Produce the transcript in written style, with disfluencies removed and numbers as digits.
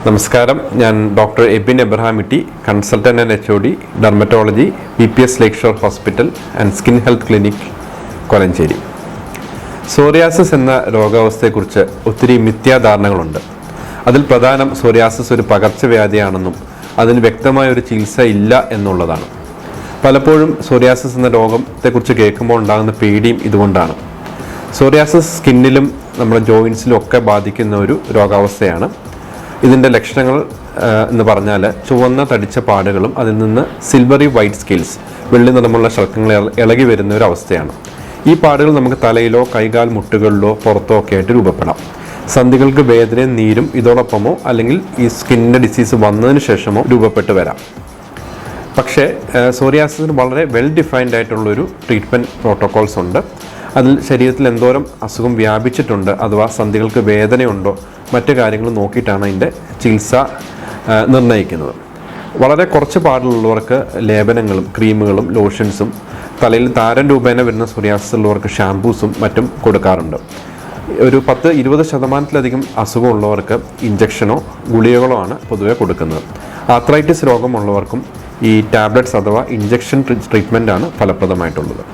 നമസ്കാരം, ഞാൻ ഡോക്ടർ എബിൻ എബ്രഹാമിറ്റി, consultant and HOD, dermatology, PPS Lakeshore hospital and skin health clinic, Kolenchery. Psoriasis എന്ന രോഗാവസ്ഥയെക്കുറിച്ച് ഒത്തിരി മിഥ്യാധാരണകളുണ്ട്. അതിൽ പ്രധാനം സോറിയാസിസ് ഒരു പകർച്ചവ്യാധിയാണെന്നും അതിന് വ്യക്തമായ ഒരു ചികിത്സ ഇല്ല എന്നുള്ളതാണ്. പലപ്പോഴും സോറിയാസിസ് എന്ന രോഗത്തെക്കുറിച്ച് കേൾക്കുമ്പോൾ ഉണ്ടാകുന്ന പേടിയും ഇതുകൊണ്ടാണ്. സോറിയാസിസ് സ്കിന്നിലും നമ്മുടെ ജോയിൻസിലും ഒക്കെ ബാധിക്കുന്ന ഒരു രോഗാവസ്ഥയാണ്. ഇതിൻ്റെ ലക്ഷണങ്ങൾ എന്ന് പറഞ്ഞാൽ ചുവന്ന തടിച്ച പാടുകളും അതിൽ നിന്ന് സിൽവറി വൈറ്റ് സ്കെയിൽസ്, വെള്ളി നിറമുള്ള ശൽക്കങ്ങൾ ഇളകി വരുന്ന ഒരു അവസ്ഥയാണ്. ഈ പാടുകൾ നമുക്ക് തലയിലോ കൈകാൽ മുട്ടുകളിലോ പുറത്തോ ഒക്കെ ആയിട്ട് രൂപപ്പെടാം. സന്ധികൾക്ക് വേദനയും നീരും ഇതോടൊപ്പമോ അല്ലെങ്കിൽ ഈ സ്കിന്നിൻ്റെ ഡിസീസ് വന്നതിന് ശേഷമോ രൂപപ്പെട്ട് വരാം. പക്ഷേ സോറിയാസിസിന് വളരെ വെൽ ഡിഫൈൻഡ് ആയിട്ടുള്ളൊരു ട്രീറ്റ്മെൻറ്റ് പ്രോട്ടോക്കോൾസ് ഉണ്ട്. അതിൽ ശരീരത്തിൽ എന്തോരം അസുഖം വ്യാപിച്ചിട്ടുണ്ട്, അഥവാ സന്ധികൾക്ക് വേദനയുണ്ടോ, മറ്റു കാര്യങ്ങൾ നോക്കിയിട്ടാണ് അതിൻ്റെ ചികിത്സ നിർണ്ണയിക്കുന്നത്. വളരെ കുറച്ച് പാടുള്ളവർക്ക് ലേപനങ്ങളും ക്രീമുകളും ലോഷൻസും, തലയിൽ താരൻ രൂപേണ വരുന്ന സോറിയാസിസ് ഉള്ളവർക്ക് ഷാംപൂസും മറ്റും കൊടുക്കാറുണ്ട്. ഒരു 10-20% അസുഖമുള്ളവർക്ക് ഇഞ്ചക്ഷനോ ഗുളികകളോ ആണ് പൊതുവെ കൊടുക്കുന്നത്. ആർത്രൈറ്റിസ് രോഗമുള്ളവർക്കും ഈ ടാബ്ലറ്റ്സ് അഥവാ ഇഞ്ചക്ഷൻ ട്രീറ്റ്മെൻറ്റാണ് ഫലപ്രദമായിട്ടുള്ളത്.